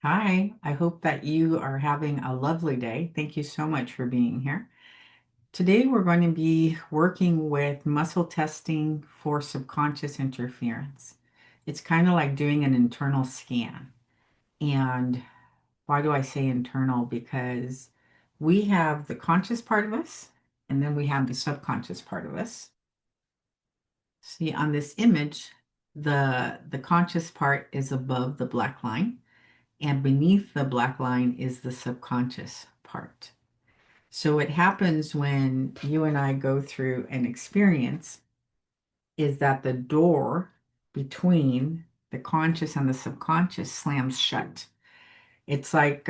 Hi, I hope that you are having a lovely day. Thank you so much for being here. Today, we're going to be working with muscle testing for subconscious interference. It's kind of like doing an internal scan. And why do I say internal? Because we have the conscious part of us, and then we have the subconscious part of us. See, on this image, the conscious part is above the black line. And beneath the black line is the subconscious part. So what happens when you and I go through an experience is that the door between the conscious and the subconscious slams shut. It's like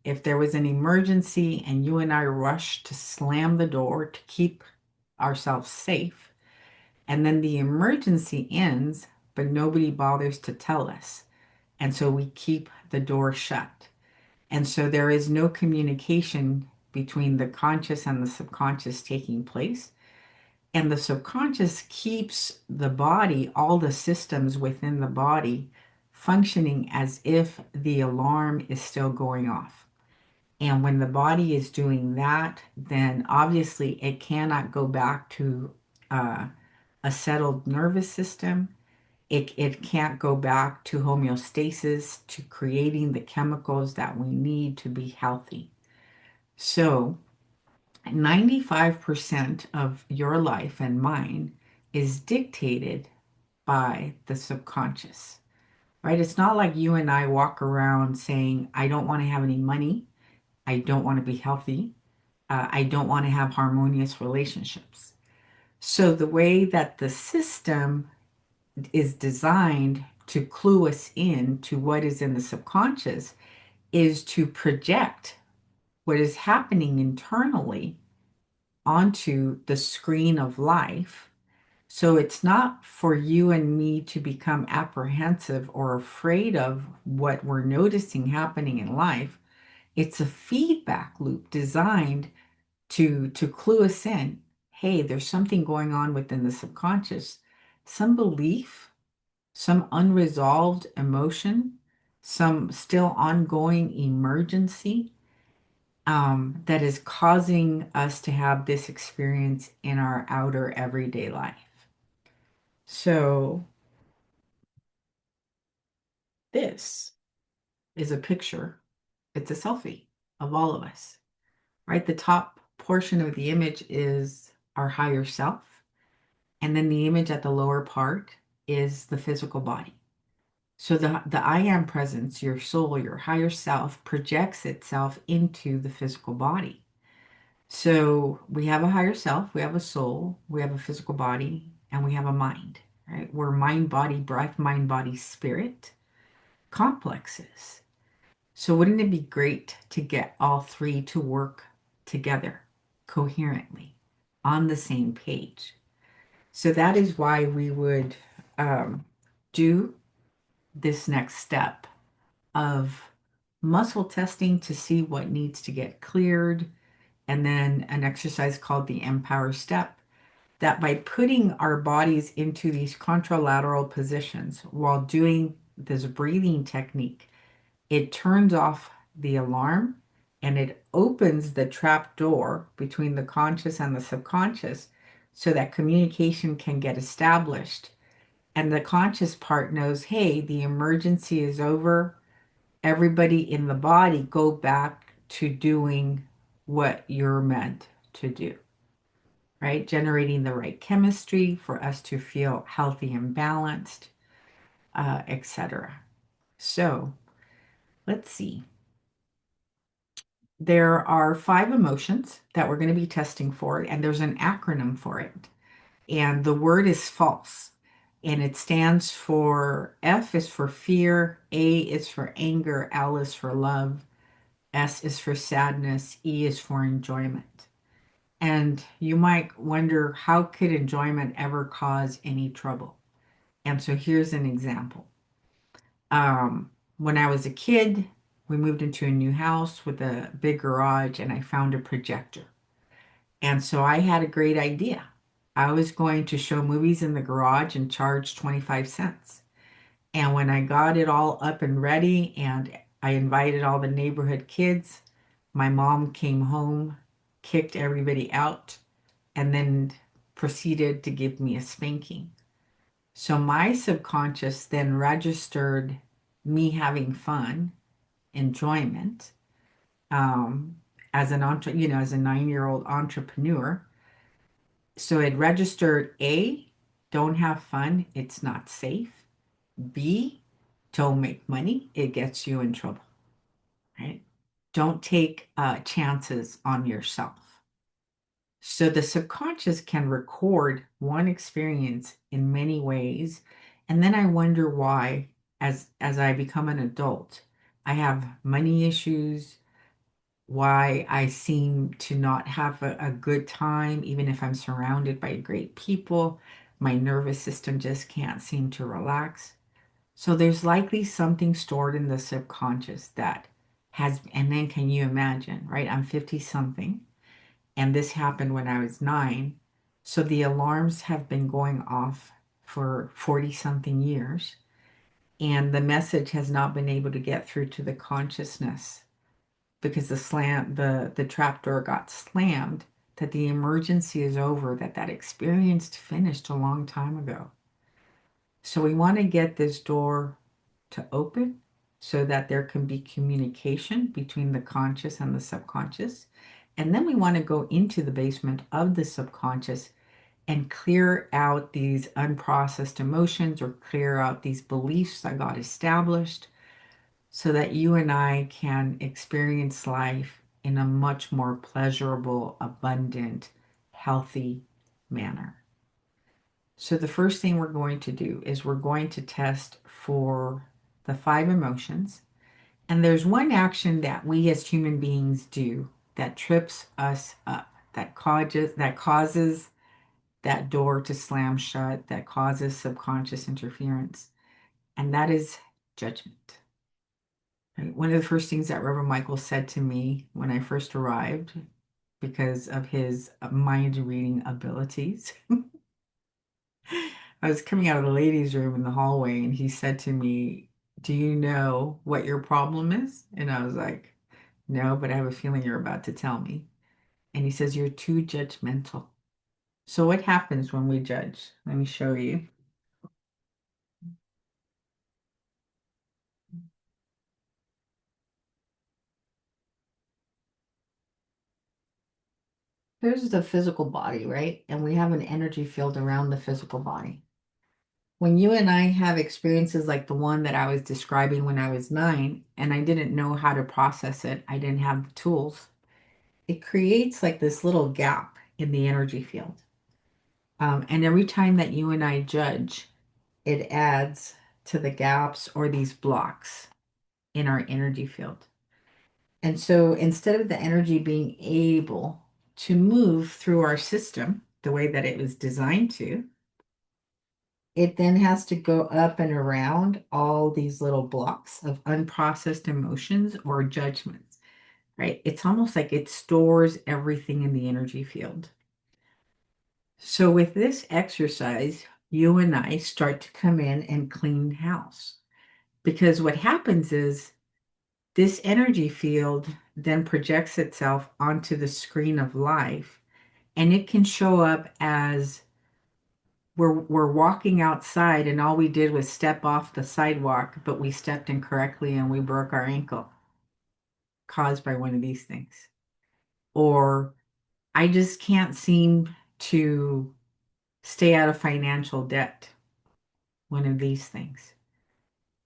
if there was an emergency and you and I rush to slam the door to keep ourselves safe, and then the emergency ends, but nobody bothers to tell us. And so we keep the door shut. And so there is no communication between the conscious and the subconscious taking place. And the subconscious keeps the body, all the systems within the body, functioning as if the alarm is still going off. And when the body is doing that, then obviously it cannot go back to uh, a settled nervous system. It can't go back to homeostasis, to creating the chemicals that we need to be healthy. So, 95% of your life and mine is dictated by the subconscious, right? It's not like you and I walk around saying, I don't want to have any money. I don't want to be healthy. I don't want to have harmonious relationships. So, the way that the system is designed to clue us in to what is in the subconscious is to project what is happening internally onto the screen of life. So it's not for you and me to become apprehensive or afraid of what we're noticing happening in life. It's a feedback loop designed to clue us in. Hey, there's something going on within the subconscious, some belief, some unresolved emotion, some still ongoing emergency that is causing us to have this experience in our outer everyday life. So, this is a picture, it's a selfie of all of us, right? The top portion of the image is our higher self, and then the image at the lower part is the physical body. So the I am presence, your soul, your higher self projects itself into the physical body. So we have a higher self, we have a soul, we have a physical body, and we have a mind, right? We're mind, body, breath, mind, body, spirit complexes. So wouldn't it be great to get all three to work together coherently on the same page? So that is why we would um, do this next step of muscle testing to see what needs to get cleared, and then an exercise called the Empower Step, that by putting our bodies into these contralateral positions while doing this breathing technique, it turns off the alarm and it opens the trap door between the conscious and the subconscious so that communication can get established. And the conscious part knows, hey, the emergency is over. Everybody in the body go back to doing what you're meant to do, right? Generating the right chemistry for us to feel healthy and balanced, etc. So let's see. There are 5 emotions that we're going to be testing for, and there's an acronym for it. And the word is false. And it stands for F is for fear, A is for anger, L is for love, S is for sadness, E is for enjoyment. And you might wonder, how could enjoyment ever cause any trouble? And so here's an example. When I was a kid, we moved into a new house with a big garage, and I found a projector. And so I had a great idea. I was going to show movies in the garage and charge 25 cents. And when I got it all up and ready and I invited all the neighborhood kids, my mom came home, kicked everybody out, and then proceeded to give me a spanking. So my subconscious then registered me having fun, enjoyment, um, as as a 9-year-old entrepreneur. So it registered A, don't have fun, it's not safe. B, don't make money, it gets you in trouble, right? Don't take chances on yourself. So the subconscious can record one experience in many ways. And then I wonder why, as I become an adult, I have money issues, why I seem to not have a good time, even if I'm surrounded by great people. My nervous system just can't seem to relax. So there's likely something stored in the subconscious that has, and then can you imagine, right? I'm 50 something, and this happened when I was 9. So the alarms have been going off for 40 something years, and the message has not been able to get through to the consciousness because the trap door got slammed, that the emergency is over, that experience finished a long time ago. So we want to get this door to open so that there can be communication between the conscious and the subconscious. And then we want to go into the basement of the subconscious and clear out these unprocessed emotions or clear out these beliefs that got established so that you and I can experience life in a much more pleasurable, abundant, healthy manner. So the first thing we're going to do is we're going to test for the 5 emotions. And there's one action that we as human beings do that trips us up, that causes that door to slam shut, that causes subconscious interference, and that is judgment. Right? One of the first things that Reverend Michael said to me when I first arrived, because of his mind reading abilities, I was coming out of the ladies' room in the hallway, and he said to me, "Do you know what your problem is?" And I was like, "No, but I have a feeling you're about to tell me." And he says, "You're too judgmental." So what happens when we judge? Let me show you. Here's the physical body, right? And we have an energy field around the physical body. When you and I have experiences like the one that I was describing when I was 9, and I didn't know how to process it, I didn't have the tools, it creates like this little gap in the energy field. And every time that you and I judge, it adds to the gaps or these blocks in our energy field. And so instead of the energy being able to move through our system the way that it was designed to, it then has to go up and around all these little blocks of unprocessed emotions or judgments, right? It's almost like it stores everything in the energy field. So with this exercise, you and I start to come in and clean house because what happens is this energy field then projects itself onto the screen of life, and it can show up as we're walking outside and all we did was step off the sidewalk, but we stepped incorrectly and we broke our ankle caused by one of these things. Or I just can't seem to stay out of financial debt, one of these things.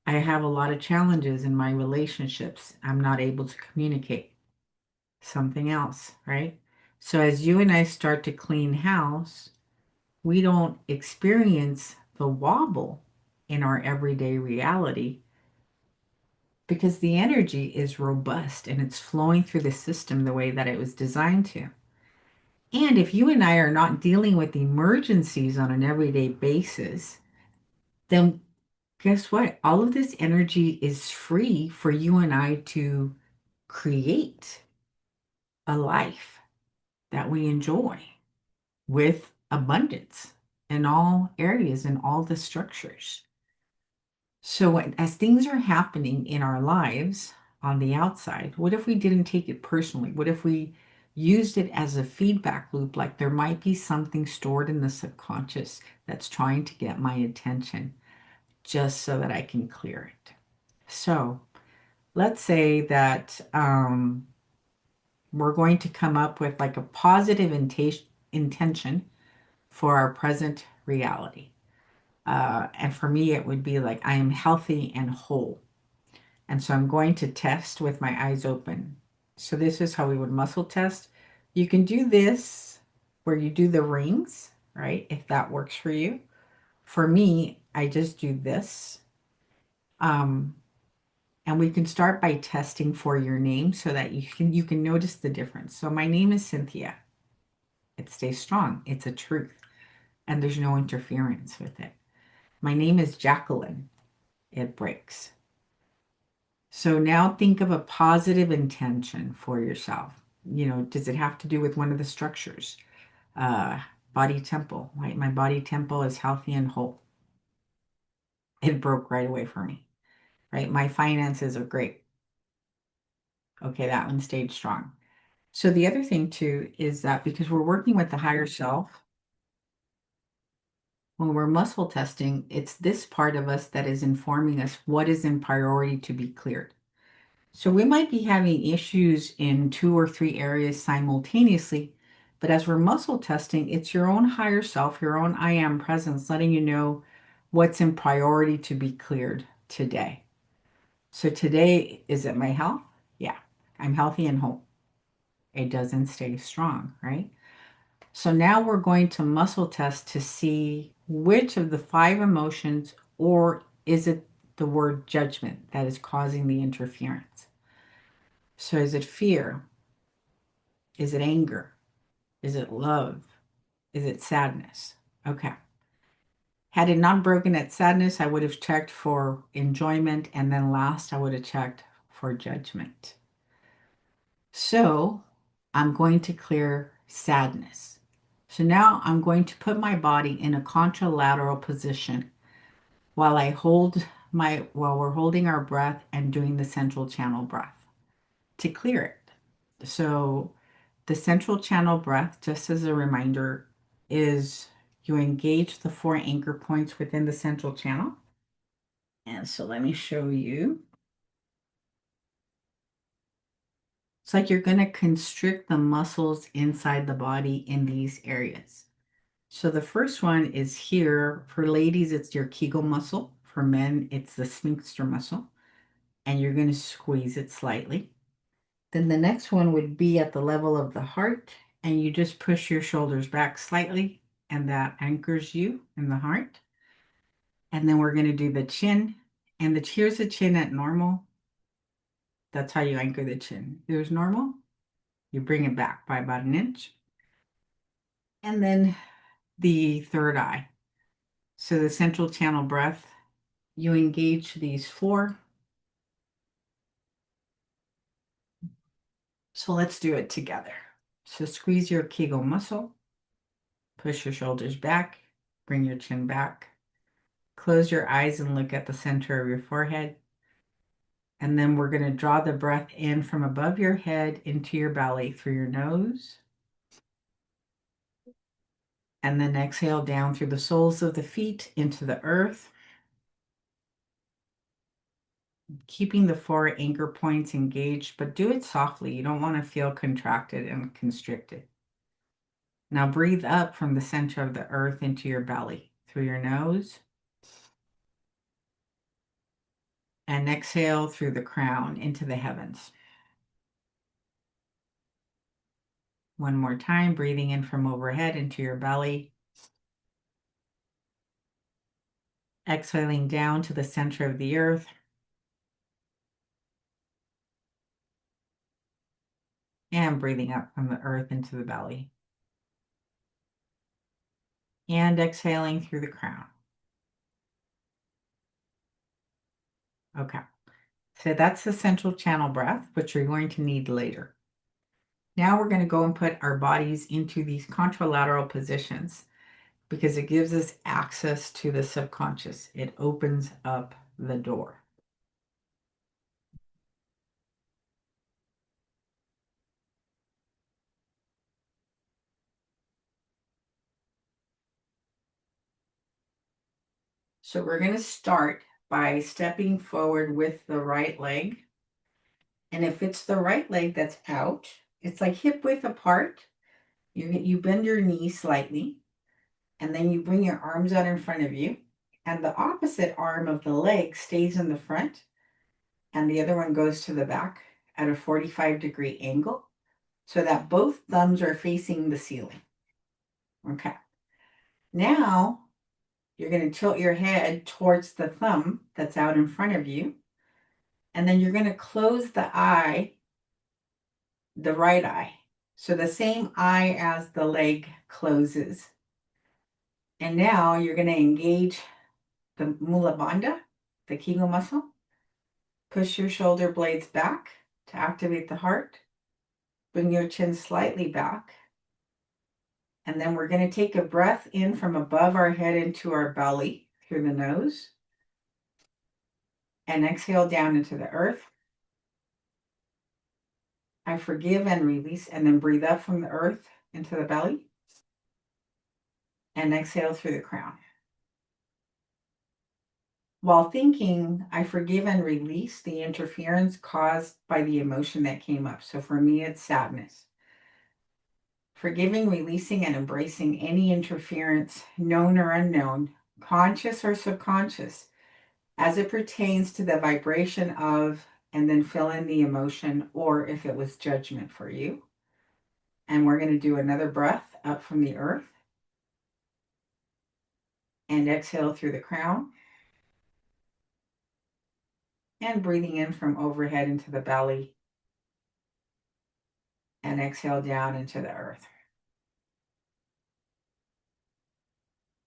I have a lot of challenges in my relationships. I'm not able to communicate. Something else, right? So as you and I start to clean house, we don't experience the wobble in our everyday reality because the energy is robust and it's flowing through the system the way that it was designed to. And if you and I are not dealing with emergencies on an everyday basis, then guess what? All of this energy is free for you and I to create a life that we enjoy with abundance in all areas, in all the structures. So as things are happening in our lives on the outside, what if we didn't take it personally? What if we used it as a feedback loop? Like there might be something stored in the subconscious that's trying to get my attention just so that I can clear it. So let's say that we're going to come up with like a positive intention for our present reality. And for me, it would be like, I am healthy and whole. And so I'm going to test with my eyes open. So this is how we would muscle test. You can do this where you do the rings, right? If that works for you. For me, I just do this. Um, and we can start by testing for your name so that you can notice the difference. So my name is Cynthia. It stays strong. It's a truth. And there's no interference with it. My name is Jacqueline. It breaks. So now think of a positive intention for yourself. Does it have to do with one of the structures? Uh, Body temple, right? My body temple is healthy and whole. It broke right away for me, right? My finances are great. Okay, that one stayed strong. So the other thing too is that because we're working with the higher self, when we're muscle testing, it's this part of us that is informing us what is in priority to be cleared. So we might be having issues in two or three areas simultaneously, but as we're muscle testing, it's your own higher self, your own I am presence, letting you know what's in priority to be cleared today. So today, is it my health? Yeah, I'm healthy and whole. It doesn't stay strong, right? So now we're going to muscle test to see which of the five emotions, or is it the word judgment that is causing the interference? So is it fear? Is it anger? Is it love? Is it sadness? Okay. Had it not broken at sadness, I would have checked for enjoyment. And then last, I would have checked for judgment. So I'm going to clear sadness. So now I'm going to put my body in a contralateral position while we're holding our breath and doing the central channel breath to clear it. So the central channel breath, just as a reminder, is you engage the four anchor points within the central channel. And so let me show you. It's like you're going to constrict the muscles inside the body in these areas. So the first one is here. For ladies, it's your Kegel muscle. For men, it's the sphincter muscle. And you're going to squeeze it slightly. Then the next one would be at the level of the heart, and you just push your shoulders back slightly, and that anchors you in the heart. And then we're going to do the chin, and here's the chin at normal. That's how you anchor the chin. There's normal. You bring it back by about an inch. And then the third eye. So the central channel breath, you engage these four. So let's do it together. So squeeze your Kegel muscle, push your shoulders back, bring your chin back. Close your eyes and look at the center of your forehead. And then we're going to draw the breath in from above your head into your belly through your nose. And then exhale down through the soles of the feet into the earth. Keeping the four anchor points engaged, but do it softly. You don't want to feel contracted and constricted. Now breathe up from the center of the earth into your belly through your nose. And exhale through the crown into the heavens. One more time, breathing in from overhead into your belly. Exhaling down to the center of the earth. And breathing up from the earth into the belly. And exhaling through the crown. Okay. So that's the central channel breath, which you're going to need later. Now we're going to go and put our bodies into these contralateral positions because it gives us access to the subconscious. It opens up the door. So we're going to start by stepping forward with the right leg. And if it's the right leg that's out, it's like hip width apart. You bend your knee slightly, and then you bring your arms out in front of you. And the opposite arm of the leg stays in the front, and the other one goes to the back at a 45-degree angle so that both thumbs are facing the ceiling. Okay. Now you're going to tilt your head towards the thumb that's out in front of you. And then you're going to close the eye, the right eye. So the same eye as the leg closes. And now you're going to engage the mula bandha, the Kegel muscle. Push your shoulder blades back to activate the heart. Bring your chin slightly back. And then we're going to take a breath in from above our head into our belly through the nose. And exhale down into the earth. I forgive and release, and then breathe up from the earth into the belly. And exhale through the crown. While thinking, I forgive and release the interference caused by the emotion that came up. So for me, it's sadness. Forgiving, releasing, and embracing any interference, known or unknown, conscious or subconscious, as it pertains to the vibration of, and then fill in the emotion, or if it was judgment for you. And we're going to do another breath up from the earth. And exhale through the crown. And breathing in from overhead into the belly. And exhale down into the earth.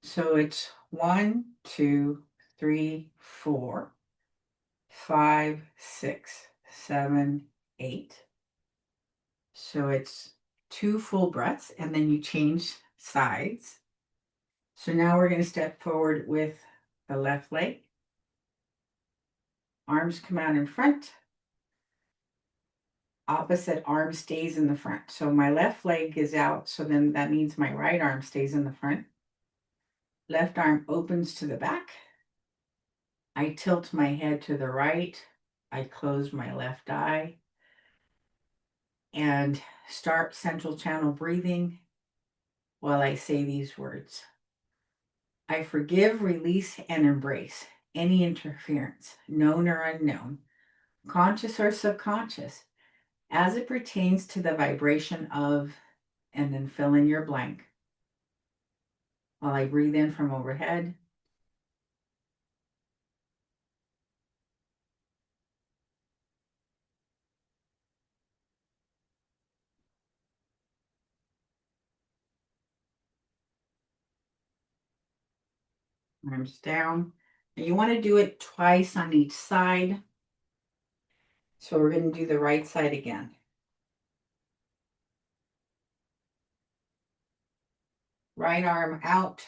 So it's 1, 2, 3, 4, 5, 6, 7, 8. So it's 2 full breaths, and then you change sides. So now we're going to step forward with the left leg. Arms come out in front. Opposite arm stays in the front. So my left leg is out, so then that means my right arm stays in the front. Left arm opens to the back. I tilt my head to the right. I close my left eye and start central channel breathing while I say these words. I forgive, release, and embrace any interference, known or unknown, conscious or subconscious, as it pertains to the vibration of, and then fill in your blank. While I breathe in from overhead. Arms down. And you want to do it twice on each side. So we're going to do the right side again. Right arm out,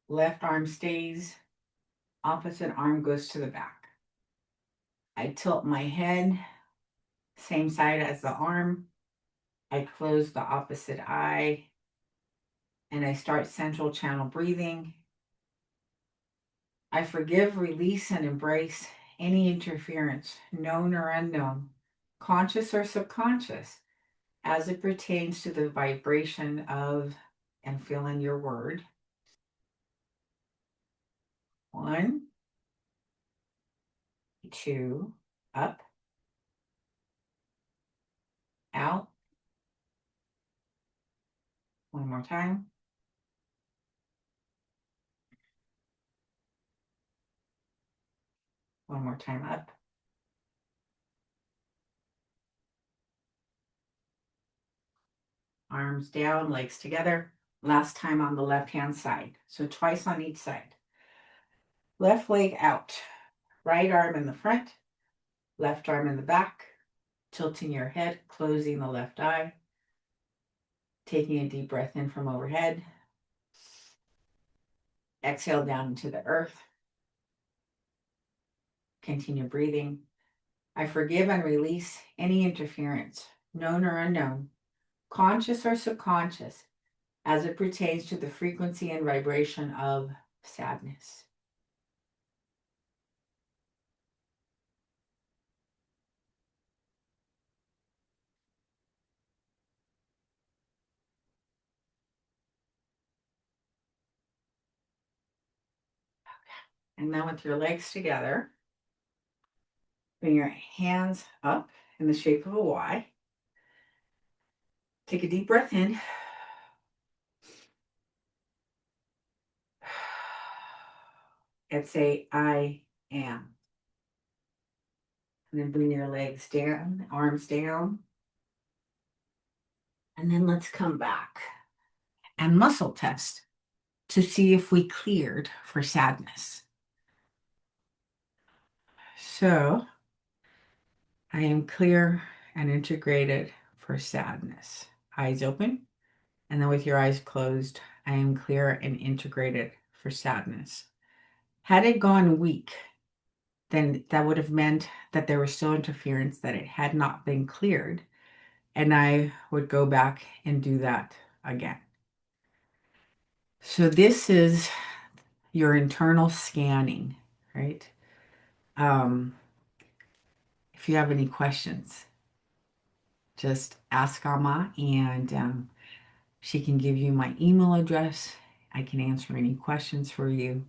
left arm stays, opposite arm goes to the back. I tilt my head, same side as the arm. I close the opposite eye, and I start central channel breathing. I forgive, release, and embrace any interference, known or unknown, conscious or subconscious, as it pertains to the vibration of, and fill in your word. 1, 2, up, out. One more time. One more time, up. Arms down, legs together. Last time on the left-hand side. So twice on each side. Left leg out. Right arm in the front. Left arm in the back. Tilting your head, closing the left eye. Taking a deep breath in from overhead. Exhale down into the earth. Continue breathing. I forgive and release any interference, known or unknown, conscious or subconscious, as it pertains to the frequency and vibration of sadness. And then with your legs together, bring your hands up in the shape of a Y. Take a deep breath in. And say, I am. And then bring your legs down, arms down. And then let's come back and muscle test to see if we cleared for sadness. So I am clear and integrated for sadness. Eyes open. And then with your eyes closed, I am clear and integrated for sadness. Had it gone weak, then that would have meant that there was still interference, that it had not been cleared. And I would go back and do that again. So this is your internal scanning, right? If you have any questions, just ask Alma, and she can give you my email address. I can answer any questions for you.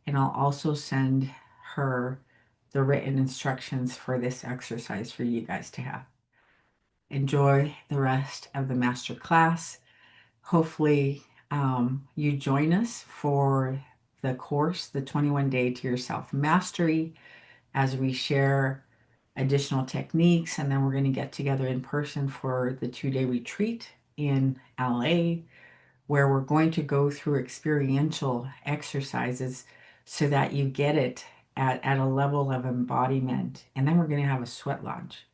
And I'll also send her the written instructions for this exercise for you guys to have. Enjoy the rest of the master class. Hopefully, you join us for the course, the 21-day to yourself mastery, as we share additional techniques. And then we're going to get together in person for the 2-day retreat in LA, where we're going to go through experiential exercises so that you get it at a level of embodiment. And then we're going to have a sweat lodge.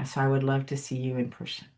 So I would love to see you in person.